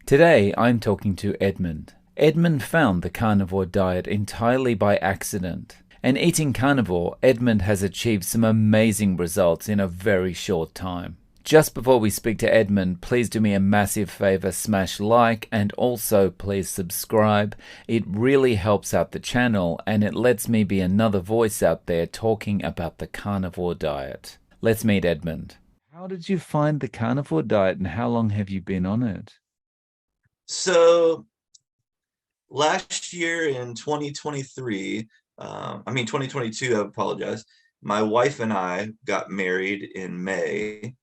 Today I'm talking to Edmund. Edmund found the carnivore diet entirely by accident. And eating carnivore, Edmund has achieved some amazing results in a very short time. Just before we speak to Edmund, please do me a massive favor, smash like and also please subscribe. It really helps out the channel and it lets me be another voice out there talking about the carnivore diet. Let's meet Edmund. How did you find the carnivore diet and how long have you been on it? So last year in 2023, 2022, I apologize. My wife and I got married in May.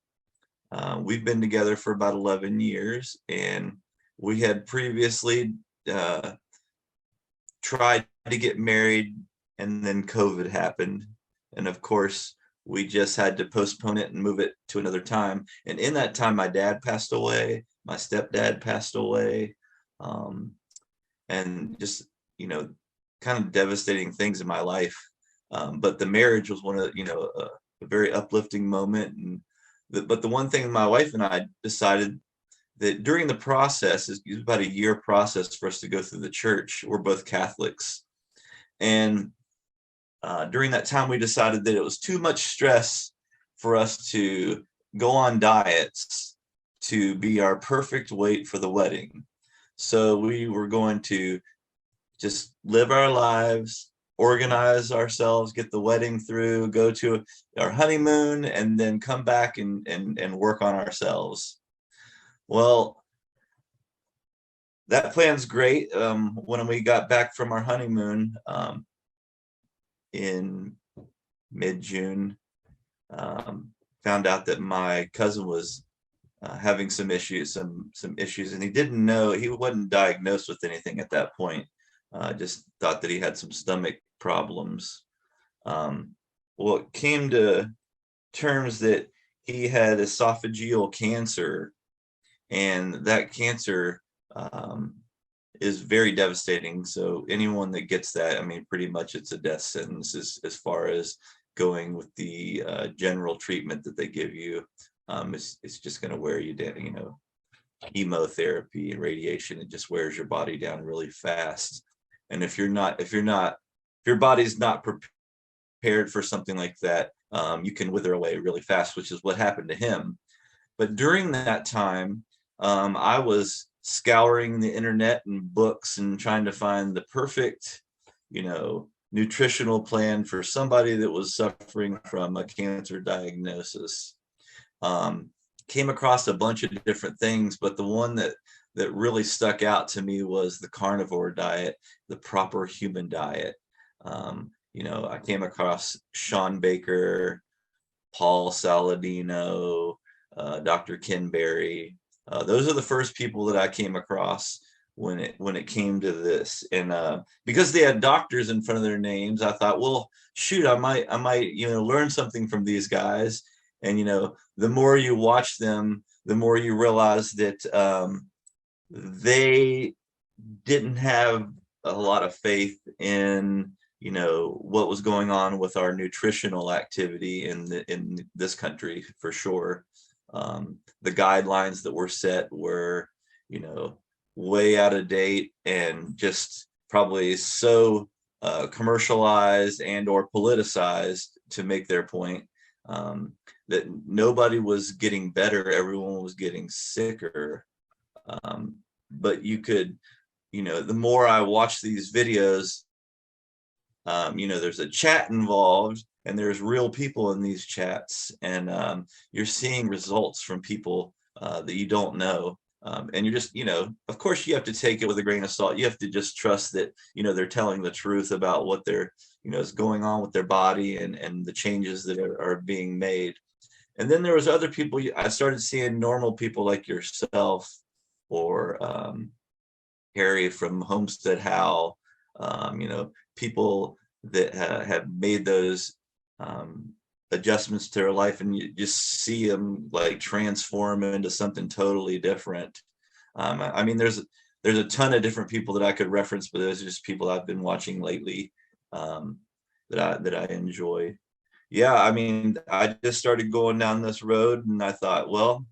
We've been together for about 11 years, and we had previously tried to get married, and then COVID happened. And of course, we just had to postpone it and move it to another time. And in that time, my dad passed away, my stepdad passed away, um, and just, you know, kind of devastating things in my life. But the marriage was one of, a very uplifting moment. And but the one thing my wife and I decided that during the process, it was about a year process for us to go through the church. We're both Catholics. And during that time, we decided that it was too much stress for us to go on diets to be our perfect weight for the wedding. So we were going to just live our lives, organize ourselves, get the wedding through, go to our honeymoon, and then come back and work on ourselves. Well, that plan's great. When we got back from our honeymoon in mid-June, found out that my cousin was having some issues, and he didn't know, he wasn't diagnosed with anything at that point. Just thought that he had some stomach problems. Well, it came to terms that he had esophageal cancer, and that cancer is very devastating. So anyone that gets that, I mean, pretty much it's a death sentence as far as going with the general treatment that they give you. It's just going to wear you down, chemotherapy and radiation. It just wears your body down really fast. And if your body's not prepared for something like that, you can wither away really fast, which is what happened to him. But during that time, I was scouring the internet and books and trying to find the perfect, nutritional plan for somebody that was suffering from a cancer diagnosis. Came across a bunch of different things, but the one that really stuck out to me was the carnivore diet, the proper human diet. I came across Sean Baker, Paul Saladino, Dr. Ken Berry. Those are the first people that I came across when it came to this. And because they had doctors in front of their names, I thought, well, shoot, I might learn something from these guys. And the more you watch them, the more you realize that they didn't have a lot of faith in what was going on with our nutritional activity in this country, for sure. The guidelines that were set were way out of date and just probably so commercialized and or politicized to make their point, that nobody was getting better, everyone was getting sicker. But you could, the more I watch these videos, there's a chat involved and there's real people in these chats, and you're seeing results from people that you don't know. And you're just, of course you have to take it with a grain of salt. You have to just trust that, they're telling the truth about what they're, is going on with their body and the changes that are being made. And then there was other people. I started seeing normal people like yourself, or Harry from Homestead How, people that have made those adjustments to their life, and you just see them like transform into something totally different. There's a ton of different people that I could reference, but those are just people I've been watching lately, that I enjoy. Yeah, I just started going down this road, and I thought, well,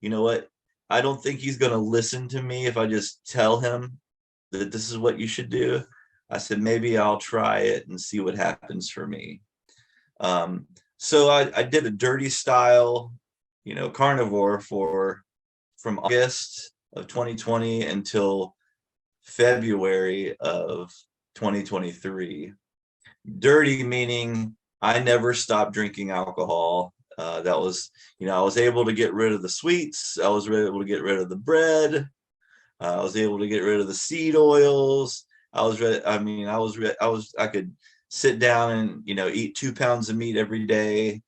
you know what? I don't think he's going to listen to me if I just tell him that this is what you should do. I said, maybe I'll try it and see what happens for me. Um, so I did a dirty style, carnivore from August of 2020 until February of 2023. Dirty meaning I never stopped drinking alcohol. That was, I was able to get rid of the sweets. I was able to get rid of the bread. I was able to get rid of the seed oils. I was ready. I mean, I could sit down and, eat 2 pounds of meat every day.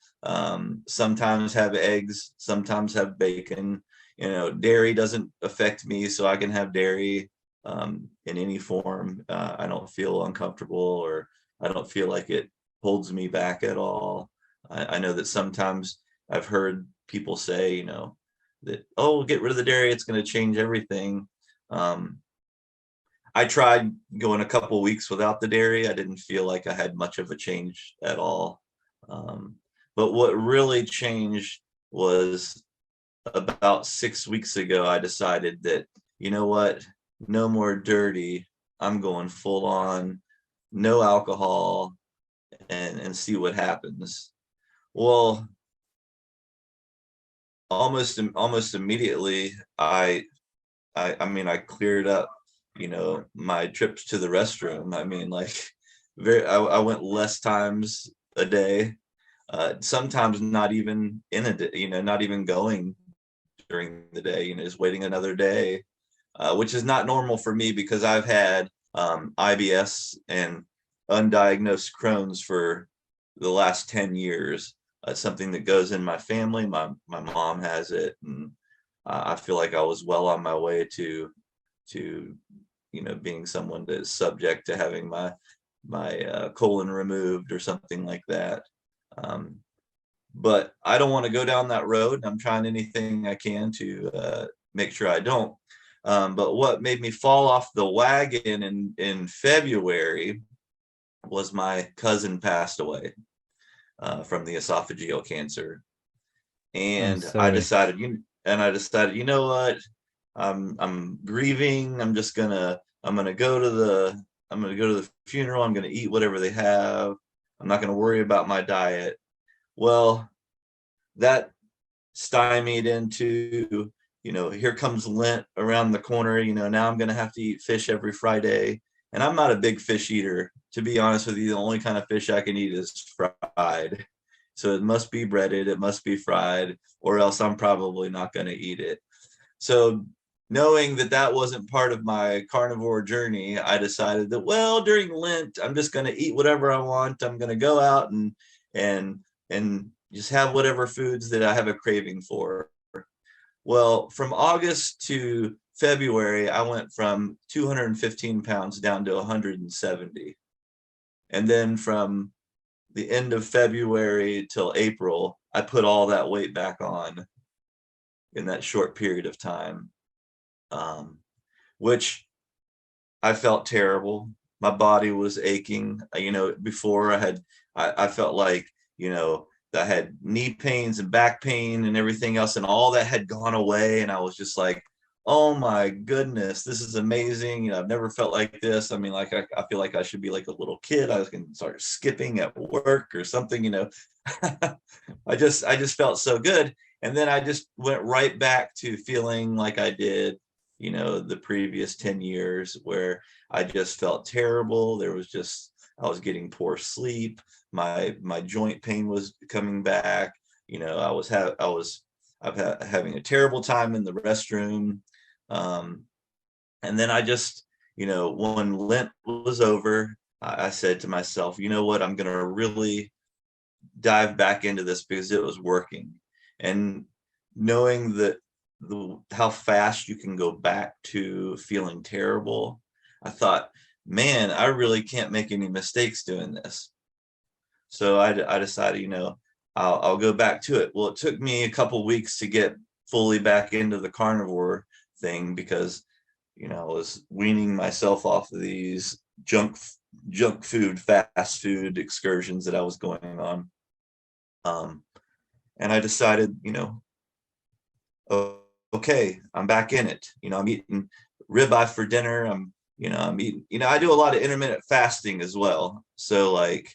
Sometimes have eggs, sometimes have bacon. Dairy doesn't affect me, so I can have dairy in any form. I don't feel uncomfortable, or I don't feel like it holds me back at all. I know that sometimes I've heard people say, that, oh, get rid of the dairy, it's going to change everything. I tried going a couple weeks without the dairy. I didn't feel like I had much of a change at all. But what really changed was about 6 weeks ago, I decided that, you know what, no more dirty. I'm going full on, no alcohol, and see what happens. Well, almost immediately, I mean, I cleared up, my trips to the restroom. I mean, like, I went less times a day. Sometimes not even in a day, not even going during the day, just waiting another day, which is not normal for me because I've had IBS and undiagnosed Crohn's for the last 10 years. It's something that goes in my family. My mom has it, and I feel like I was well on my way to being someone that is subject to having my colon removed or something like that. But I don't want to go down that road. I'm trying anything I can to make sure I don't. But what made me fall off the wagon in February was my cousin passed away from the esophageal cancer, I'm and sorry. I decided, you know what, I'm grieving. I'm gonna go to the funeral. I'm gonna eat whatever they have. I'm not gonna worry about my diet. Well, that stymied into, here comes Lent around the corner. Now I'm going to have to eat fish every Friday. And I'm not a big fish eater. To be honest with you, the only kind of fish I can eat is fried. So it must be breaded, it must be fried, or else I'm probably not going to eat it. So knowing that that wasn't part of my carnivore journey, I decided that, well, during Lent, I'm just going to eat whatever I want. I'm going to go out and and just have whatever foods that I have a craving for. Well, from August to February, I went from 215 pounds down to 170. And then from the end of February till April, I put all that weight back on in that short period of time, um, which I felt terrible. My body was aching. Before I felt like, I had knee pains and back pain and everything else, and all that had gone away. And I was just like, oh my goodness, this is amazing. I've never felt like this. I mean, like, I feel like I should be like a little kid. I was going to start skipping at work or something. I just felt so good. And then I just went right back to feeling like I did, the previous 10 years, where I just felt terrible. I was getting poor sleep. My joint pain was coming back. Having a terrible time in the restroom. Um, and then I just, when Lent was over, I said to myself, you know what, I'm going to really dive back into this because it was working. And knowing that how fast you can go back to feeling terrible, I thought, man, I really can't make any mistakes doing this. So I decided, I'll go back to it. Well, it took me a couple weeks to get fully back into the carnivore thing because, I was weaning myself off of these junk food, fast food excursions that I was going on. Um, and I decided, okay, I'm back in it. I'm eating ribeye for dinner. I'm eating, I do a lot of intermittent fasting as well. So like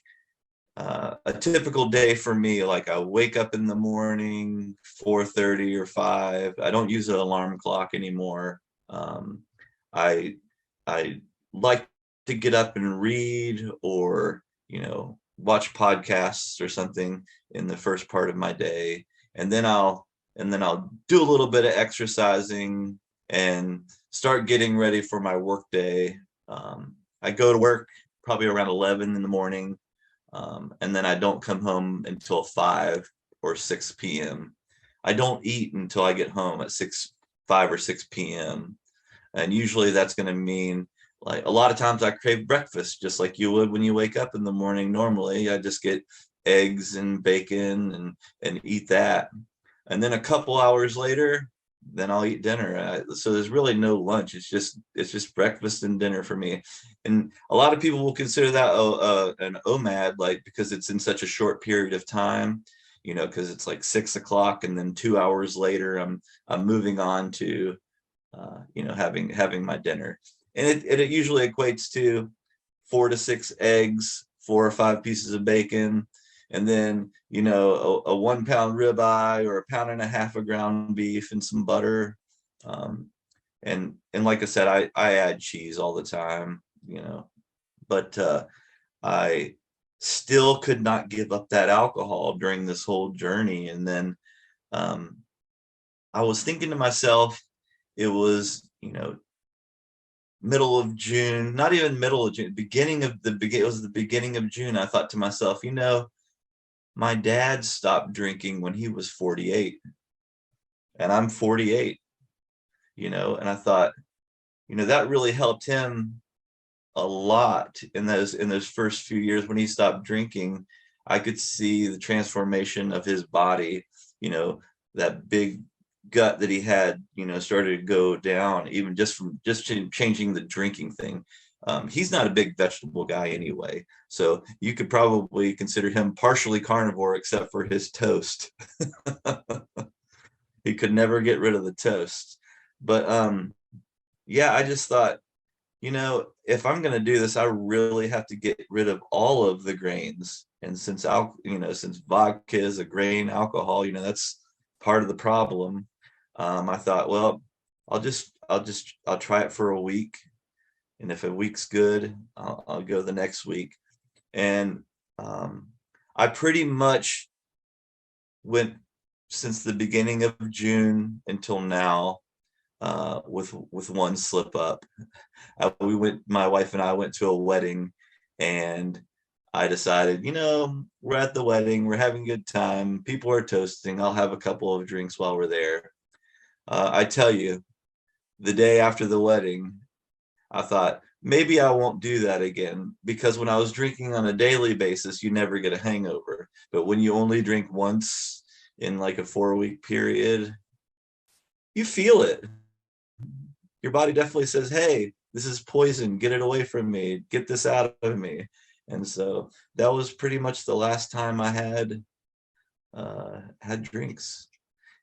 a typical day for me, like I wake up in the morning, 4:30 or 5. I don't use an alarm clock anymore. I I like to get up and read or, watch podcasts or something in the first part of my day. And then I'll do a little bit of exercising and start getting ready for my work day. I go to work probably around 11 in the morning, and then I don't come home until 5 or 6 p.m. I don't eat until I get home at 5 or 6 p.m. And usually that's going to mean, like, a lot of times I crave breakfast just like you would when you wake up in the morning. Normally, I just get eggs and bacon and eat that. And then a couple hours later, then I'll eat dinner. So there's really no lunch. It's just breakfast and dinner for me. And a lot of people will consider that an OMAD, like, because it's in such a short period of time. Because it's like 6 o'clock, and then 2 hours later, I'm moving on to having my dinner. And it usually equates to 4 to 6 eggs, 4 or 5 pieces of bacon, and then a 1 pound ribeye or a pound and a half of ground beef and some butter. And like I said, I add cheese all the time, but I still could not give up that alcohol during this whole journey. And then um, I was thinking to myself, it was, middle of June, not even middle of June, it was the beginning of June. I thought to myself, my dad stopped drinking when he was 48, and I'm 48, and I thought, that really helped him a lot in those first few years when he stopped drinking. I could see the transformation of his body, that big gut that he had, started to go down, even just from just changing the drinking thing. He's not a big vegetable guy anyway, so you could probably consider him partially carnivore except for his toast. He could never get rid of the toast. But yeah, I just thought, if I'm going to do this, I really have to get rid of all of the grains. And since vodka is a grain alcohol, that's part of the problem. I thought, well, I'll try it for a week, and if a week's good, I'll go the next week. And I pretty much went since the beginning of June until now, with one slip up. My wife and I went to a wedding, and I decided, we're at the wedding, we're having a good time, people are toasting, I'll have a couple of drinks while we're there. I tell you, the day after the wedding, I thought maybe I won't do that again, because when I was drinking on a daily basis, you never get a hangover. But when you only drink once in like a 4-week period, you feel it. Your body definitely says, hey, this is poison, get it away from me, get this out of me. And so that was pretty much the last time I had drinks.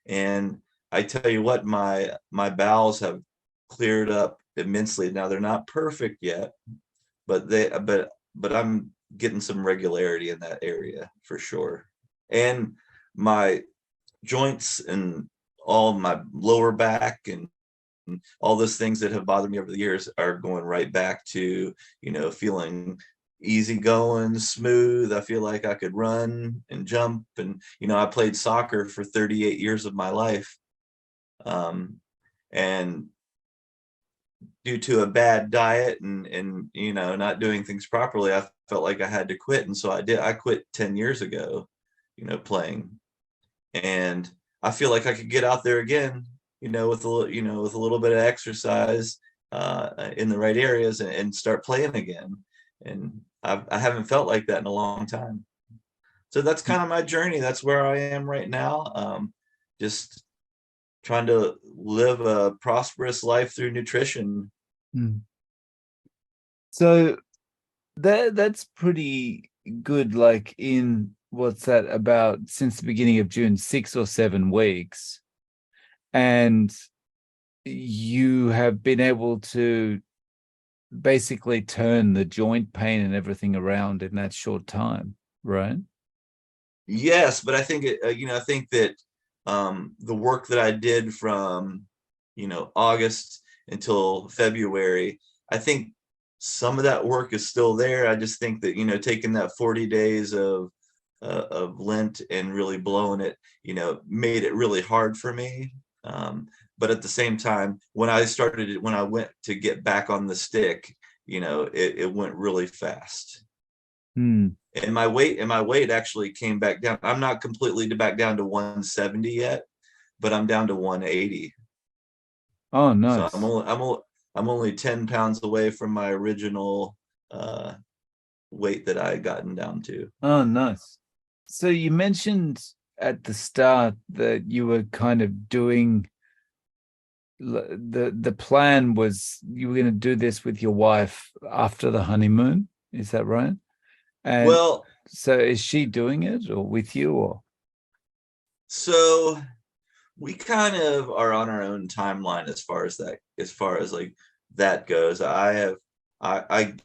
And I tell you what, my bowels have cleared up immensely. Now they're not perfect yet, but I'm getting some regularity in that area for sure. And my joints and all my lower back and all those things that have bothered me over the years are going right back to, feeling easy going, smooth. I feel like I could run and jump. And, I played soccer for 38 years of my life. And due to a bad diet and not doing things properly, I felt like I had to quit. And so I quit 10 years ago, playing. And I feel like I could get out there again, with a little bit of exercise in the right areas, and start playing again. And I haven't felt like that in a long time. So that's kind of my journey. That's where I am right now. Just trying to live a prosperous life through nutrition. So that's pretty good. Like, in what's that, about since the beginning of June, 6 or 7 weeks. and you have been able to basically turn the joint pain and everything around in that short time, right? Yes, but I think I think that the work that I did from August until February, I think some of that work is still there. I just think that taking that 40 days of Lent and really blowing it, made it really hard for me. But at the same time, when I went to get back on the stick, it went really fast. Hmm. And my weight actually came back down. I'm not completely back down to 170 yet, but I'm down to 180. Oh, So I'm nice. only I'm only I'm only 10 pounds away from my original uh, weight that I had gotten down to. Oh, nice. So you mentioned at the start that you were kind of doing the plan was you were going to do this with your wife after the honeymoon. Is that right? And Well, so is she doing it or with you or? so we kind of are on our own timeline as far as like that goes. I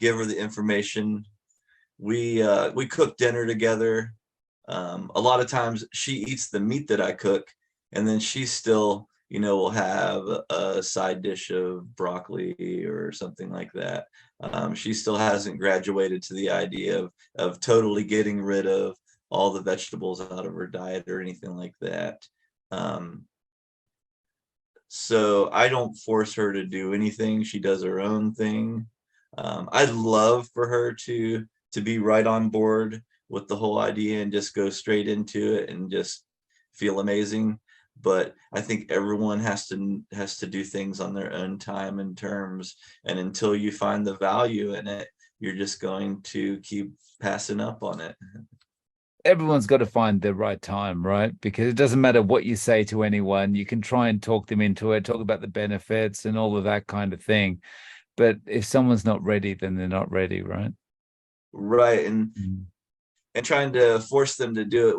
give her the information. We cook dinner together. A lot of times she eats the meat that I cook, and then she still, will have a side dish of broccoli or something like that. She still hasn't graduated to the idea of totally getting rid of all the vegetables out of her diet or anything like that. Um, so I don't force her to do anything. She does her own thing. I'd love for her to be right on board with the whole idea and just go straight into it and just feel amazing. But I think everyone has to do things on their own time and terms. And until you find the value in it, you're just going to keep passing up on it. Everyone's got to find the right time, right? Because it doesn't matter what you say to anyone, you can try and talk them into it, talk about the benefits and all of that kind of thing. But if someone's not ready, then they're not ready, right? Right. And Mm. and trying to force them to do it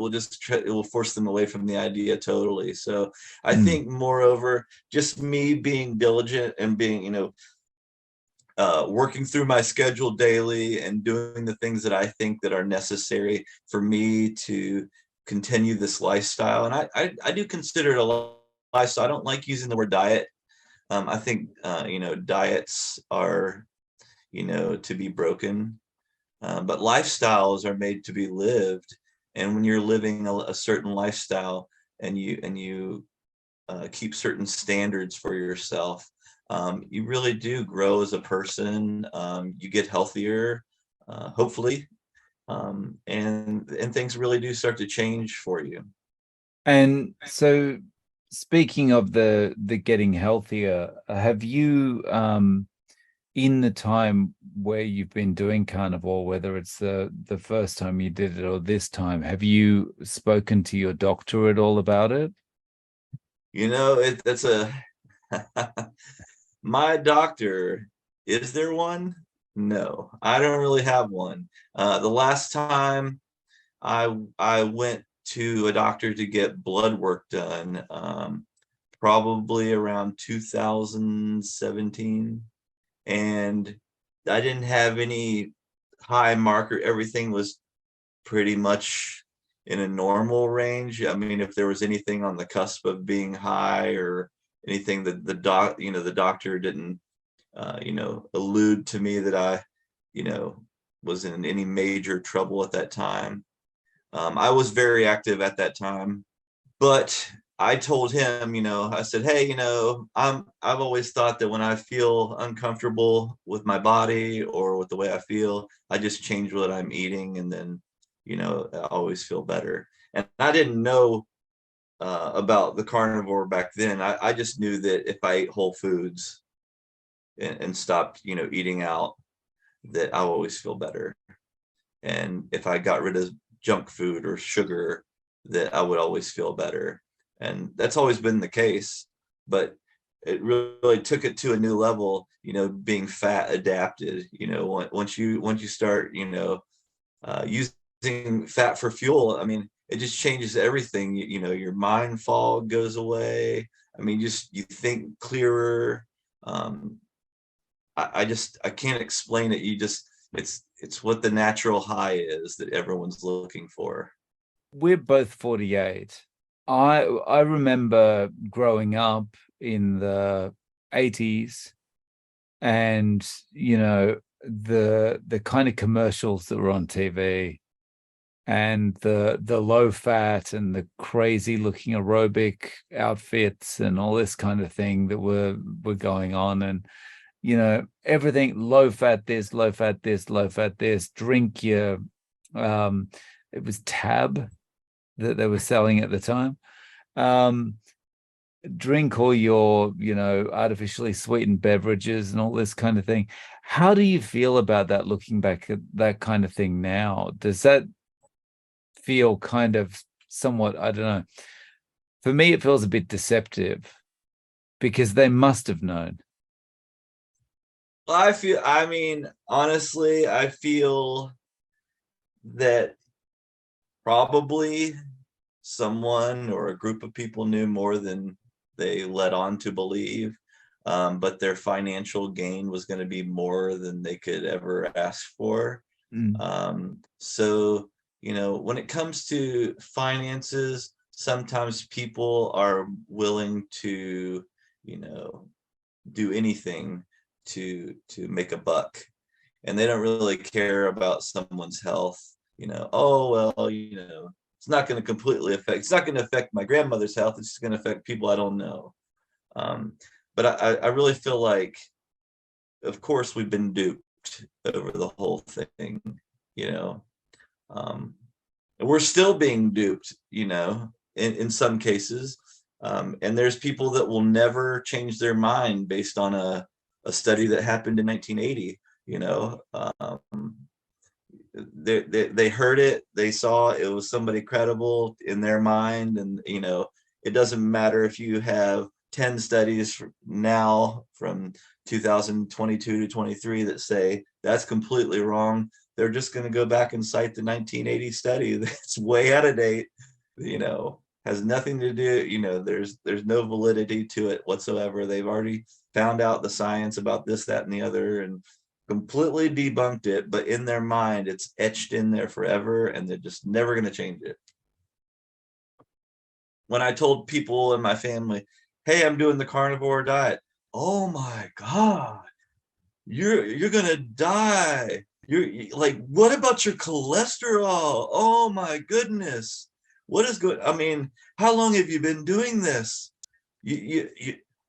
it will force them away from the idea totally. So I Mm. think moreover, just me being diligent and being working through my schedule daily and doing the things that I think that are necessary for me to continue this lifestyle. And I do consider it a lifestyle. I don't like using the word diet. I think diets are to be broken, but lifestyles are made to be lived. And when you're living a certain lifestyle and you keep certain standards for yourself, you really do grow as a person. You get healthier, hopefully, and things really do start to change for you. And so speaking of the getting healthier, have you in the time where you've been doing carnivore, whether it's the first time you did it or this time, have you spoken to your doctor at all about it? That's a my doctor. Is there one? No, I don't really have one. The last time I went to a doctor to get blood work done, probably around 2017, and I didn't have any high marker. Everything was pretty much in a normal range. I mean, if there was anything on the cusp of being high or anything that the doctor didn't, allude to me that I, you know, was in any major trouble at that time. I was very active at that time, but I told him, I said, hey, I've always thought that when I feel uncomfortable with my body or with the way I feel, I just change what I'm eating, and then, I always feel better. And I didn't know about the carnivore back then. I just knew that if I ate whole foods and stopped, eating out, that I always feel better. And if I got rid of junk food or sugar, that I would always feel better. And that's always been the case, but it really took it to a new level, being fat adapted. Once you start, using fat for fuel, I mean, it just changes everything. Your mind fog goes away. I mean, just you think clearer. Um, I can't explain it. You just it's what the natural high is that everyone's looking for. We're both 48. I remember growing up in the 80s, and the kind of commercials that were on TV, and the low fat and the crazy looking aerobic outfits and all this kind of thing that were going on. And everything low fat this, low fat this, low fat this, drink your um it was Tab that they were selling at the time. um Drink all your artificially sweetened beverages and all this kind of thing. How do you feel about that, looking back at that kind of thing now? Does that feel kind of somewhat, I don't know, for me it feels a bit deceptive, because they must have known. Well, I mean, honestly, I feel that probably someone or a group of people knew more than they let on to believe. But their financial gain was going to be more than they could ever ask for. Mm. So, when it comes to finances, sometimes people are willing to, you know, do anything to make a buck, and they don't really care about someone's health. Oh well, it's not going to completely affect. It's not going to affect my grandmother's health. It's just going to affect people I don't know. Um, but I really feel like, of course, we've been duped over the whole thing. You know, um, and we're still being duped. In some cases. And there's people that will never change their mind based on a study that happened in 1980. They heard it, they saw it was somebody credible in their mind, and it doesn't matter if you have 10 studies now from 2022 to 23 that say that's completely wrong. They're just going to go back and cite the 1980 study that's way out of date, has nothing to do, there's no validity to it whatsoever. They've already found out the science about this, that, and the other, and completely debunked it, but in their mind it's etched in there forever, and they're just never going to change it. When I told people in my family, hey, I'm doing the carnivore diet, oh my god, you're going to die. You're like, what about your cholesterol? Oh my goodness. What is good? I mean, how long have you been doing this? You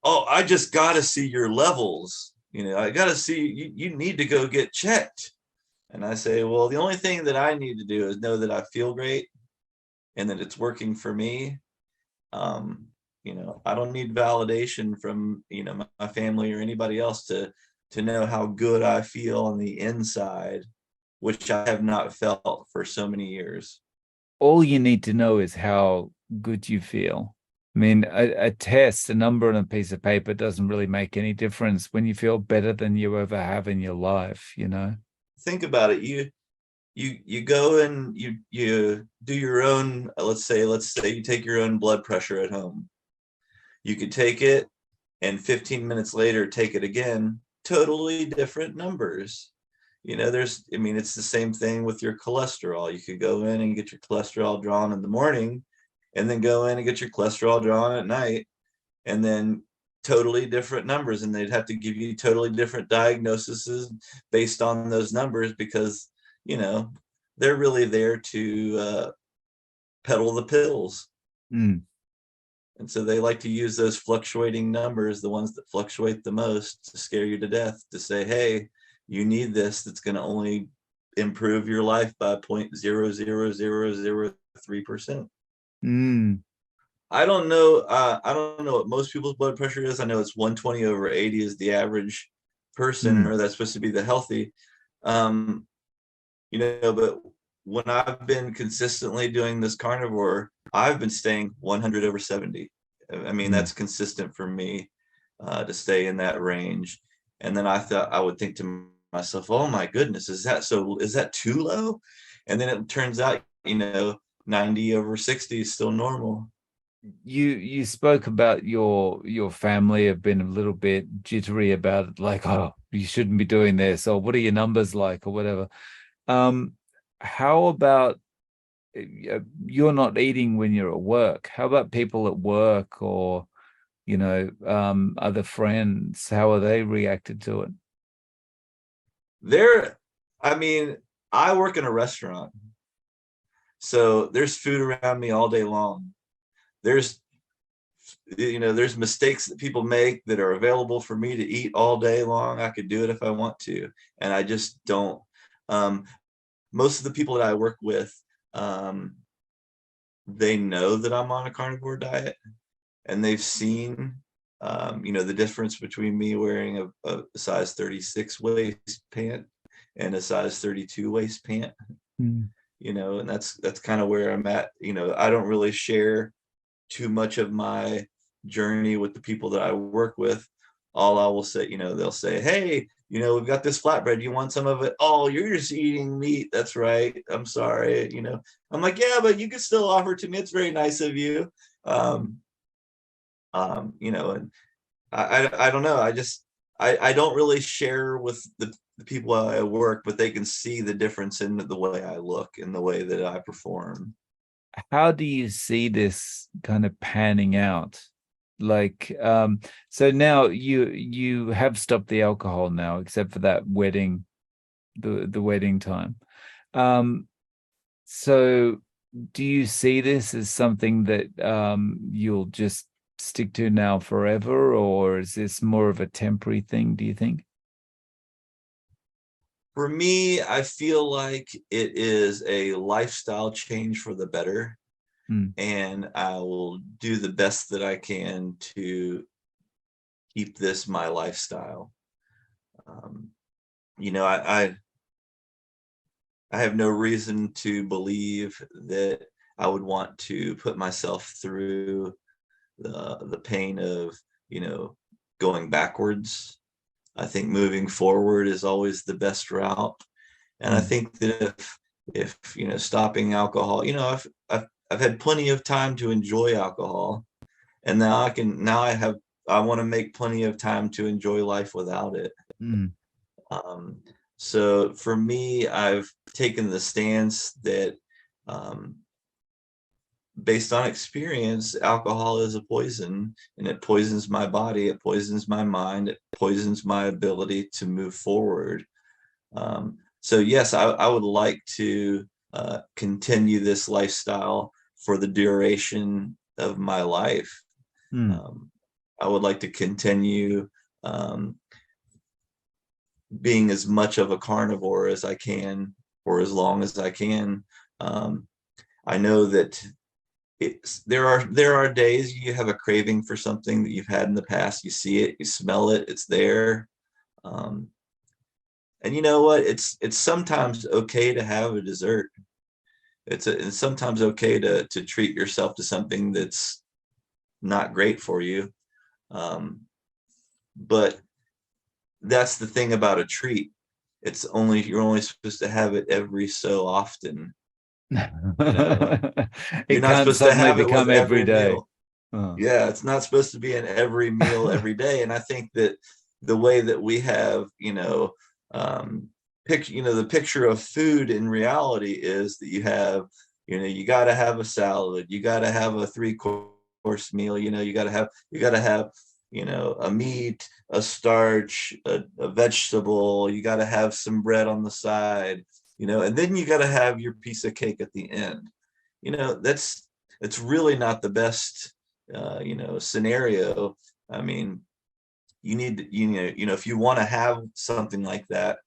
oh, I just got to see your levels. I got to see, you need to go get checked. And I say, well, the only thing that I need to do is know that I feel great and that it's working for me. I don't need validation from, my family or anybody else to know how good I feel on the inside, which I have not felt for so many years. All you need to know is how good you feel. I mean, a test, a number on a piece of paper doesn't really make any difference when you feel better than you ever have in your life. Think about it. You go and you do your own, let's say you take your own blood pressure at home. You could take it and 15 minutes later take it again, totally different numbers. It's the same thing with your cholesterol. You could go in and get your cholesterol drawn in the morning, and then go in and get your cholesterol drawn at night, and then totally different numbers, and they'd have to give you totally different diagnoses based on those numbers, because they're really there to peddle the pills. Mm. And so they like to use those fluctuating numbers, the ones that fluctuate the most, to scare you to death, to say, hey, you need this, that's going to only improve your life by 0.00003%. Mm. I don't know. I don't know what most people's blood pressure is. I know it's 120/80 is the average person, Mm. or that's supposed to be the healthy. Um, but when I've been consistently doing this carnivore, I've been staying 100/70. I mean, Mm. that's consistent for me, to stay in that range. And then I would think to myself, oh my goodness, is that too low? And then it turns out, 90/60 is still normal. you spoke about your family have been a little bit jittery about it, like, oh, you shouldn't be doing this, or what are your numbers like, or whatever. Um, how about you're not eating when you're at work? How about people at work or, other friends? How are they reacted to it? There, I mean, I work in a restaurant, so there's food around me all day long. There's there's mistakes that people make that are available for me to eat all day long. I could do it if I want to, and I just don't. Um, Most of the people that I work with, um, they know that I'm on a carnivore diet, and they've seen, the difference between me wearing a size 36 waist pant and a size 32 waist pant. Mm. And that's kind of where I'm at. I don't really share too much of my journey with the people that I work with. All I will say, they'll say, "Hey, we've got this flatbread. You want some of it?" "Oh, you're just eating meat. That's right. I'm sorry." I'm like, "Yeah, but you can still offer to me. It's very nice of you." Um, and I don't know. I don't really share with the people I work, but they can see the difference in the way I look and the way that I perform. How do you see this kind of panning out? Like, so now you have stopped the alcohol now, except for that wedding, the wedding time. Um, so do you see this as something that you'll just stick to now forever, or is this more of a temporary thing, do you think? For me, I feel like it is a lifestyle change for the better, Hmm. and I will do the best that I can to keep this my lifestyle. Um, I have no reason to believe that I would want to put myself through the pain of, you know, going backwards. I think moving forward is always the best route. And I Hmm. think that if stopping alcohol, I've had plenty of time to enjoy alcohol, and now I want to make plenty of time to enjoy life without it. Hmm. Um, so for me, I've taken the stance that, um, based on experience, alcohol is a poison, and it poisons my body, it poisons my mind, it poisons my ability to move forward. So yes, I would like to continue this lifestyle for the duration of my life. Hmm. Um, I would like to continue, um, being as much of a carnivore as I can for as long as I can. Um, I know that there are days you have a craving for something that you've had in the past. You see it, you smell it, it's there. Um, and you know what? It's sometimes okay to have a dessert. It's sometimes okay to treat yourself to something that's not great for you. Um, but that's the thing about a treat. You're only supposed to have it every so often. You know, you're It not can't supposed to suddenly have it with become every every day. meal. Oh. Yeah, it's not supposed to be in every meal every day. And I think that the way that we have, um, the picture of food in reality is that you got to have a salad, you got to have a three-course meal, you got to have, a meat, a starch, a vegetable, you got to have some bread on the side, and then you got to have your piece of cake at the end. That's it's really not the best scenario. I mean, you need to, if you want to have something like that,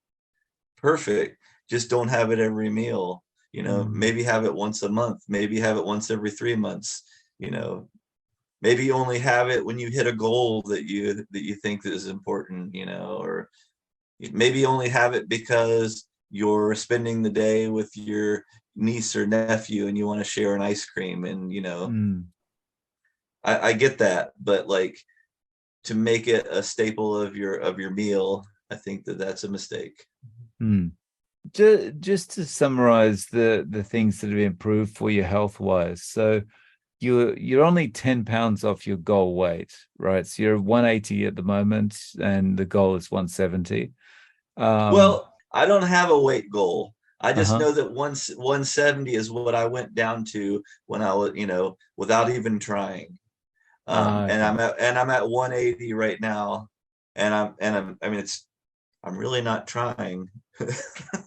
perfect. Just don't have it every meal. Mm. Maybe have it once a month. Maybe have it once every 3 months. You know, maybe you only have it when you hit a goal that you think is important. Or maybe you only have it because you're spending the day with your niece or nephew and you want to share an ice cream. And Mm. I get that, but like, to make it a staple of your meal, I think that that's a mistake. Mm. Just to summarize the things that have improved for you health wise. So you're only 10 pounds off your goal weight, right? So you're 180 at the moment, and the goal is 170. Um, Well, I don't have a weight goal. I just uh-huh. know that 170 is what I went down to when I was, without even trying. And Okay. I'm at 180 right now, I mean, I'm really not trying.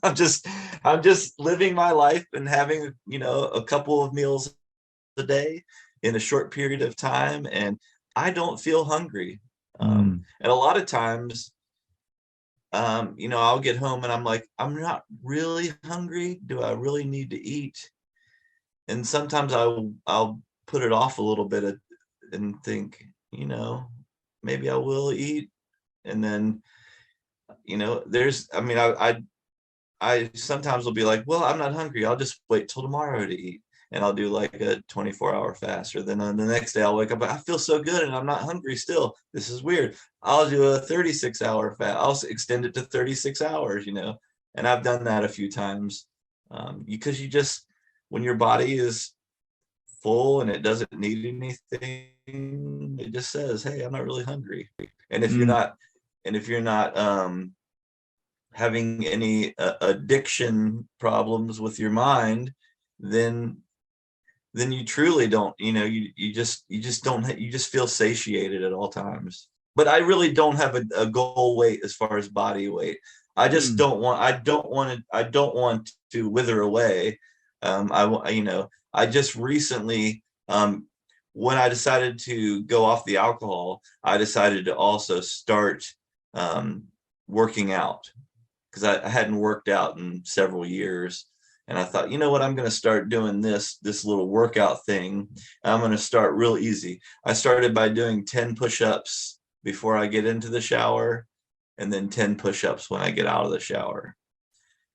I'm just I'm just living my life and having, a couple of meals a day in a short period of time, and I don't feel hungry. Mm, And a lot of times, I'll get home and I'm like, I'm not really hungry. Do I really need to eat? And sometimes I'll put it off a little bit and think, maybe I will eat. And then, there's, I mean, I sometimes will be like, well, I'm not hungry. I'll just wait till tomorrow to eat. And I'll do like a 24-hour fast. Or then on the next day, I'll wake up, I feel so good and I'm not hungry still. This is weird. I'll do a 36-hour fast. I'll extend it to 36 hours, And I've done that a few times, because when your body is full and it doesn't need anything, it just says, hey, I'm not really hungry. And if you're mm, not, and if you're not, having any addiction problems with your mind, then you truly don't, you just feel satiated at all times. But I really don't have a goal weight as far as body weight. mm. I don't want to wither away. I just recently, when I decided to go off the alcohol, I decided to also start, working out, because I hadn't worked out in several years. And I thought, you know what, I'm going to start doing this little workout thing. I'm going to start real easy. I started by doing 10 push-ups before I get into the shower, and then 10 push-ups when I get out of the shower.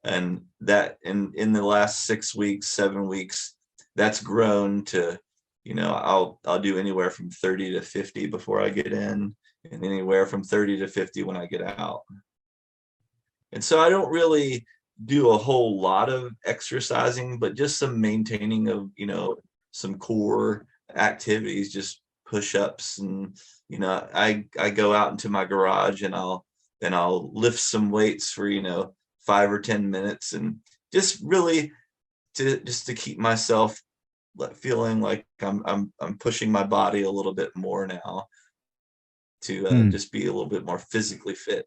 And that in the last 6 weeks, 7 weeks, that's grown to, I'll do anywhere from 30 to 50 before I get in, and anywhere from 30 to 50 when I get out. And so I don't really do a whole lot of exercising, but just some maintaining of, some core activities, just push-ups. And, I go out into my garage and I'll lift some weights for, 5 or 10 minutes, and just really to keep myself feeling like I'm pushing my body a little bit more now, to Mm. just be a little bit more physically fit.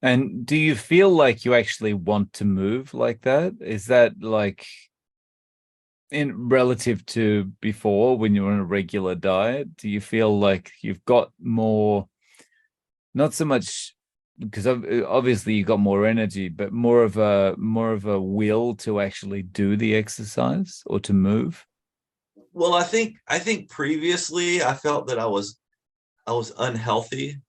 And do you feel like you actually want to move like that? Is that like in relative to before when you were on a regular diet? Do you feel like you've got more, not so much because obviously you got more energy, but more of a will to actually do the exercise or to move? Well, I think previously I felt that I was unhealthy,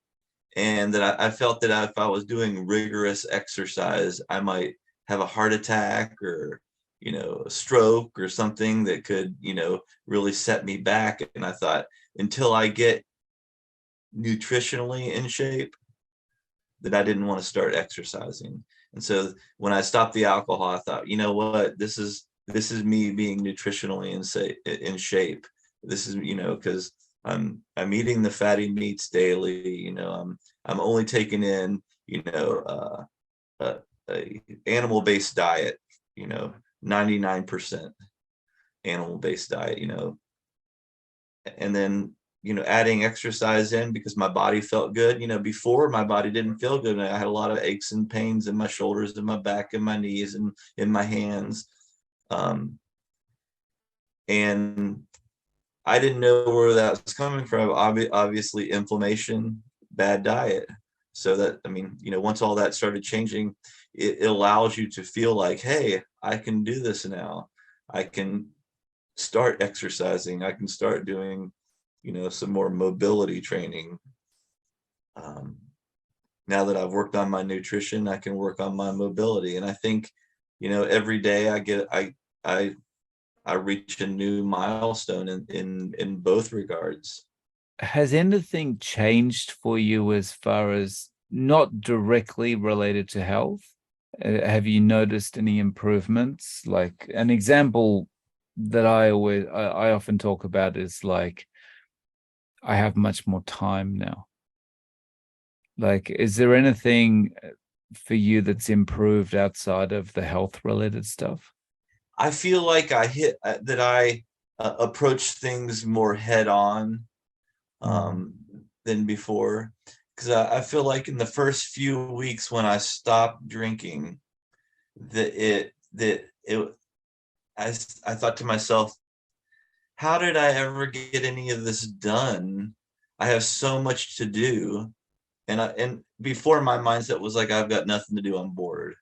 and that I felt that if I was doing rigorous exercise, I might have a heart attack, or, a stroke or something that could, really set me back. And I thought, until I get nutritionally in shape, that I didn't want to start exercising. And so when I stopped the alcohol, I thought, you know what, this is me being nutritionally in shape. This is, because I'm eating the fatty meats daily. I'm only taking in, a animal-based diet, 99% animal-based diet, and then, adding exercise in because my body felt good. Before, my body didn't feel good, and I had a lot of aches and pains in my shoulders and my back and my knees and in my hands. um, and I didn't know where that was coming from. Obviously, inflammation, bad diet. So that, I mean, once all that started changing, it allows you to feel like, hey, I can do this now. I can start exercising. I can start doing, some more mobility training. Um, Now that I've worked on my nutrition, I can work on my mobility. And I think, every day I I reach a new milestone in both regards. Has anything changed for you as far as not directly related to health? Have you noticed any improvements? Like an example that I often talk about is like I have much more time now. Like, is there anything for you that's improved outside of the health related stuff? I feel like I approach things more head on Mm. um, than before. Because I feel like in the first few weeks when I stopped drinking, that it I thought to myself, how did I ever get any of this done? I have so much to do, and before my mindset was like I've got nothing to do, I'm bored.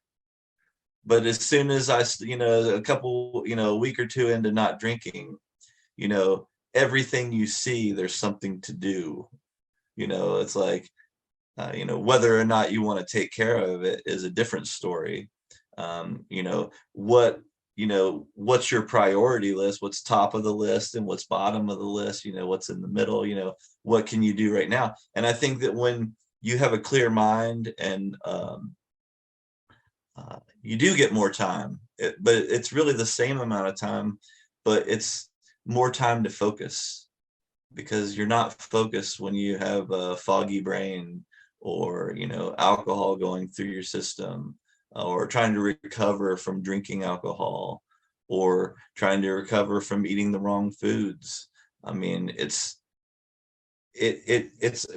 But as soon as a couple, a week or two into not drinking, everything you see, there's something to do. It's like, whether or not you want to take care of it is a different story. What's your priority list? What's top of the list and what's bottom of the list? What's in the middle? What can you do right now? And I think that when you have a clear mind and you do get more time, but it's really the same amount of time, but it's more time to focus because you're not focused when you have a foggy brain or alcohol going through your system or trying to recover from drinking alcohol or trying to recover from eating the wrong foods. I mean, it's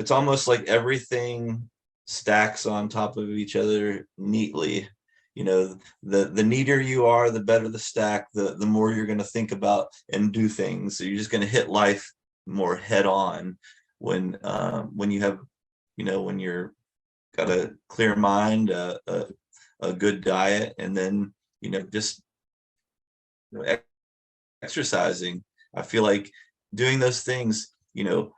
almost like everything stacks on top of each other neatly. The neater you are, the better the stack, the more you're going to think about and do things. So you're just going to hit life more head on when you have, when you're got a clear mind, a good diet, and then just exercising. I feel like doing those things, I'm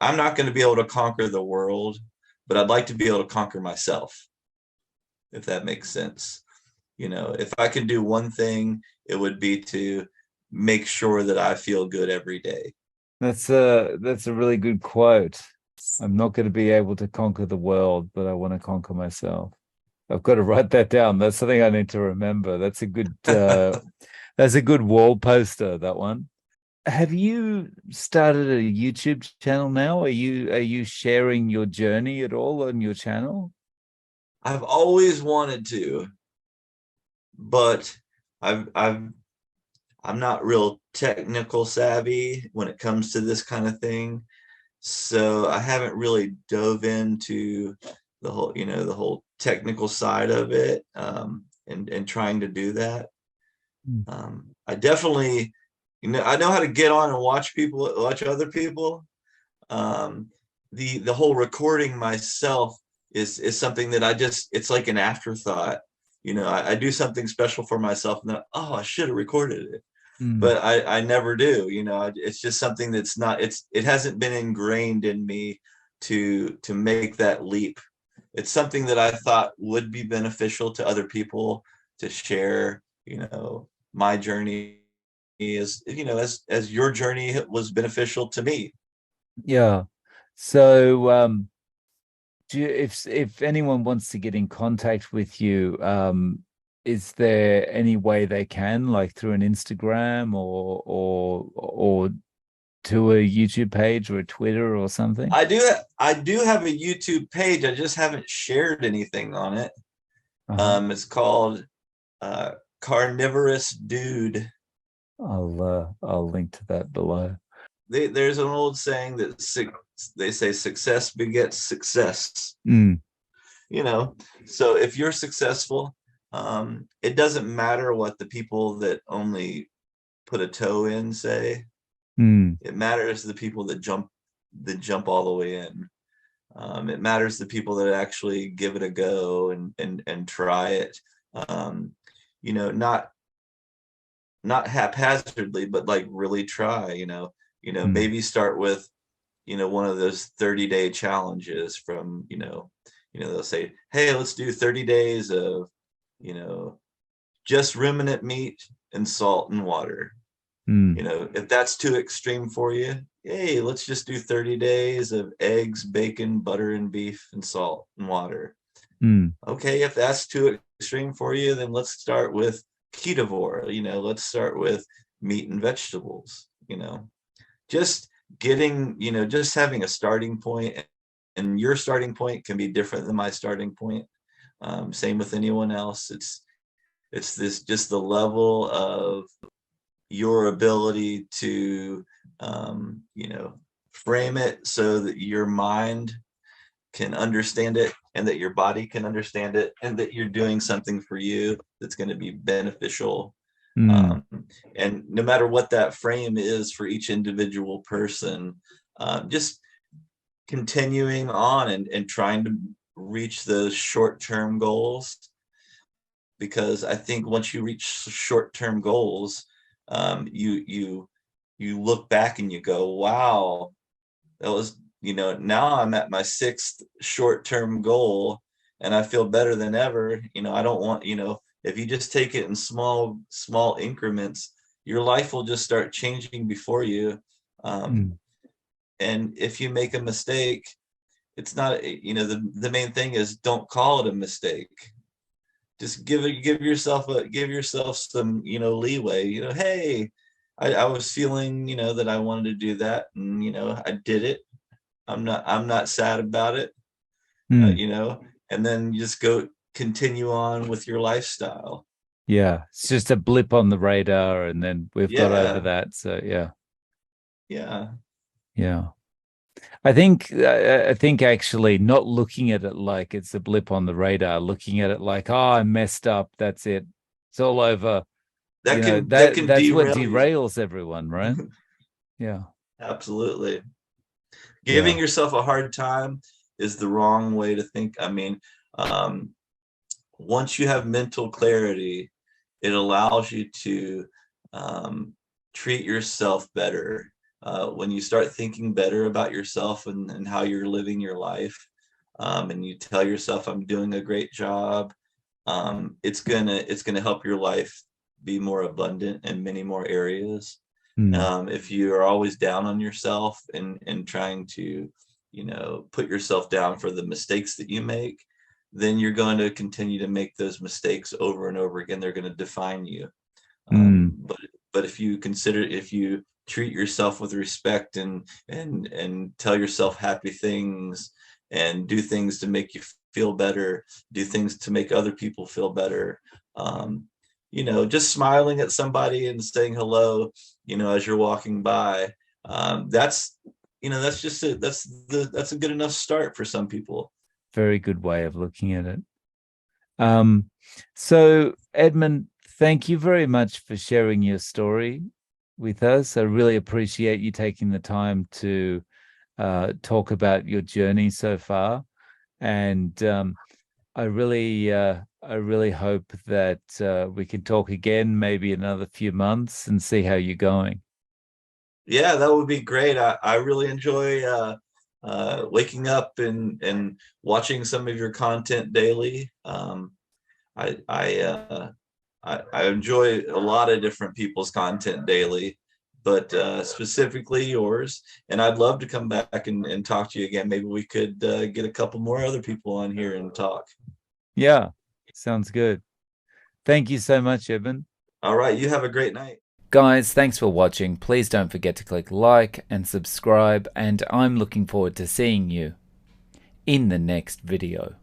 not going to be able to conquer the world, but I'd like to be able to conquer myself, if that makes sense. If I could do one thing, it would be to make sure that I feel good every day. That's a really good quote. I'm not going to be able to conquer the world, but I want to conquer myself. I've got to write that down. That's something I need to remember. That's a good wall poster, that one. Have you started a YouTube channel now? Are you sharing your journey at all on your channel? I've always wanted to, but I've I'm not real technical savvy when it comes to this kind of thing. So I haven't really dove into the whole technical side of it, and trying to do that. Mm. I definitely, I know how to get on and watch other people. Um, the whole recording myself is something that it's like an afterthought. I do something special for myself and then, oh, I should have recorded it, Mm. but I never do. It's just something that's not, it hasn't been ingrained in me to make that leap. It's something that I thought would be beneficial to other people to share, my journey as your journey was beneficial to me. Yeah. So, if anyone wants to get in contact with you, is there any way they can, like through an Instagram or to a YouTube page or a Twitter or something? I do have a YouTube page. I just haven't shared anything on it. Uh-huh. It's called uh, Carnivorous Dude. I'll link to that below. There's an old saying that they say success begets success. Mm. You know, so if you're successful, it doesn't matter what the people that only put a toe in say. Mm. It matters the people that jump all the way in. It matters the people that actually give it a go and try it. Um, not haphazardly, but like really try. Mm. Maybe start with one of those 30-day challenges from they'll say, hey, let's do 30 days of you know just ruminant meat and salt and water. Mm. If that's too extreme for you, hey, let's just do 30 days of eggs, bacon, butter, and beef, and salt and water. Mm. Okay, if that's too extreme for you, then let's start with ketovore, let's start with meat and vegetables, just getting, just having a starting point, and your starting point can be different than my starting point. Same with anyone else. It's this, just the level of your ability to, frame it so that your mind can understand it, and that your body can understand it, and that you're doing something for you that's going to be beneficial. Mm, um, and no matter what that frame is for each individual person, just continuing on, and trying to reach those short-term goals, because I think once you reach short-term goals, you look back and you go, wow, that was, now I'm at my sixth short-term goal, and I feel better than ever. I don't want, if you just take it in small increments, your life will just start changing before you. um, mm. and if you make a mistake, it's not, the main thing is, don't call it a mistake. Just give yourself some, leeway. Hey, I was feeling, that I wanted to do that, and I did it. I'm not sad about it. uh, Mm. you know and then you just go continue on with your lifestyle. Yeah, it's just a blip on the radar, and then we've got over Yeah, that. So yeah, yeah, yeah. I think actually not looking at it like it's a blip on the radar, looking at it like, oh, I messed up. That's it. It's all over. that can that That can that's what derail you. derails everyone, right? Yeah, Absolutely. Giving yeah. yourself a hard time is the wrong way to think. I mean, um, once you have mental clarity, it allows you to, um, treat yourself better. When you start thinking better about yourself, and how you're living your life, and you tell yourself, I'm doing a great job, it's gonna help your life be more abundant in many more areas. Mm, If you are always down on yourself, and trying to, put yourself down for the mistakes that you make, then you're going to continue to make those mistakes over and over again. They're going to define you. mm, But if you treat yourself with respect, and tell yourself happy things, and do things to make you feel better, do things to make other people feel better, um, just smiling at somebody and saying hello, as you're walking by, that's just it. That's a good enough start for some people. very good way of looking at it. Um, so Edmund, thank you very much for sharing your story with us. I really appreciate you taking the time to talk about your journey so far, and I really hope that we can talk again, maybe another few months, and see how you're going. Yeah, that would be great. I really enjoy, waking up, and watching some of your content daily. I I, uh, I enjoy a lot of different people's content daily, but specifically yours. And I'd love to come back, and talk to you again. Maybe we could get a couple more other people on here and talk. Yeah, sounds good. Thank you so much, Edmund. All right, you have a great night. Guys, thanks for watching. Please don't forget to click like and subscribe, and I'm looking forward to seeing you in the next video.